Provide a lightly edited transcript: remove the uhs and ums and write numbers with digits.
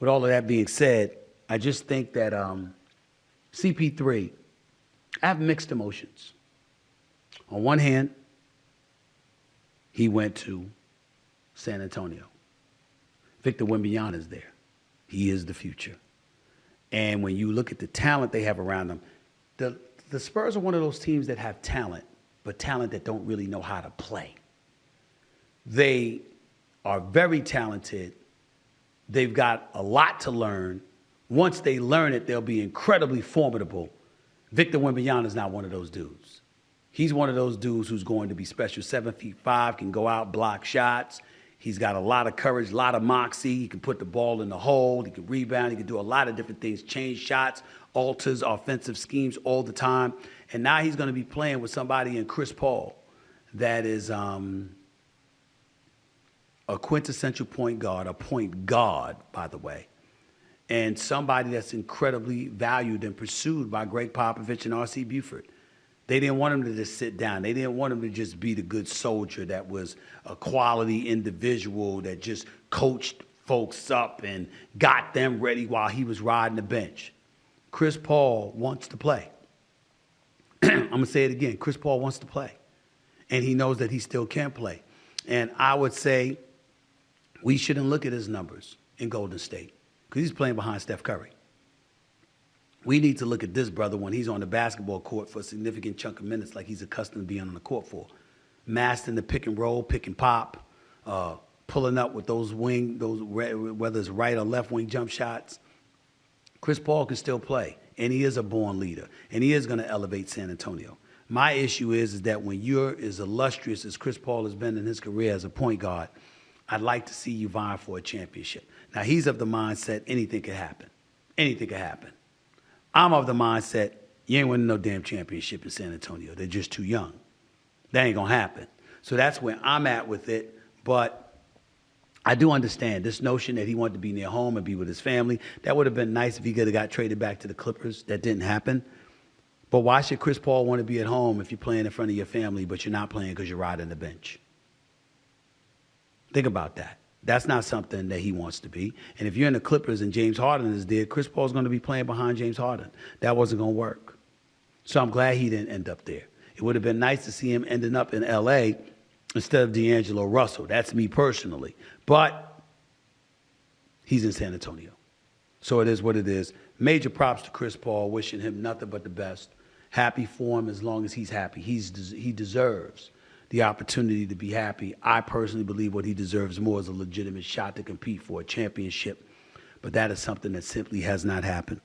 with all of that being said, I just think that CP3, I have mixed emotions. On one hand, he went to San Antonio. Victor Wembanyama is there. He is the future. And when you look at the talent they have around them, the Spurs are one of those teams that have talent, but talent that don't really know how to play. They are very talented. They've got a lot to learn. Once they learn it, they'll be incredibly formidable. Victor Wembanyama is not one of those dudes. He's one of those dudes who's going to be special. 7'5", can go out, block shots. He's got a lot of courage, a lot of moxie. He can put the ball in the hole. He can rebound. He can do a lot of different things, change shots, alters offensive schemes all the time. And now he's going to be playing with somebody in Chris Paul that is a quintessential point guard, a point guard, by the way, and somebody that's incredibly valued and pursued by Greg Popovich and R.C. Buford. They didn't want him to just sit down. They didn't want him to just be the good soldier that was a quality individual that just coached folks up and got them ready while he was riding the bench. Chris Paul wants to play. I'm going to say it again. Chris Paul wants to play. And he knows that he still can play. And I would say we shouldn't look at his numbers in Golden State because he's playing behind Steph Curry. We need to look at this brother when he's on the basketball court for a significant chunk of minutes like he's accustomed to being on the court for. Mastering the pick and roll, pick and pop, pulling up with those whether it's right or left wing jump shots. Chris Paul can still play, and he is a born leader, and he is going to elevate San Antonio. My issue is that when you're as illustrious as Chris Paul has been in his career as a point guard, I'd like to see you vying for a championship. Now, he's of the mindset anything could happen. Anything could happen. I'm of the mindset, you ain't winning no damn championship in San Antonio. They're just too young. That ain't going to happen. So that's where I'm at with it. But I do understand this notion that he wanted to be near home and be with his family. That would have been nice if he could have got traded back to the Clippers. That didn't happen. But why should Chris Paul want to be at home if you're playing in front of your family, but you're not playing because you're riding the bench? Think about that. That's not something that he wants to be. And if you're in the Clippers and James Harden is there, Chris Paul's going to be playing behind James Harden. That wasn't going to work. So I'm glad he didn't end up there. It would have been nice to see him ending up in L.A. instead of D'Angelo Russell. That's me personally. But he's in San Antonio. So it is what it is. Major props to Chris Paul, wishing him nothing but the best. Happy for him as long as he's happy. He deserves the opportunity to be happy. I personally believe what he deserves more is a legitimate shot to compete for a championship. But that is something that simply has not happened.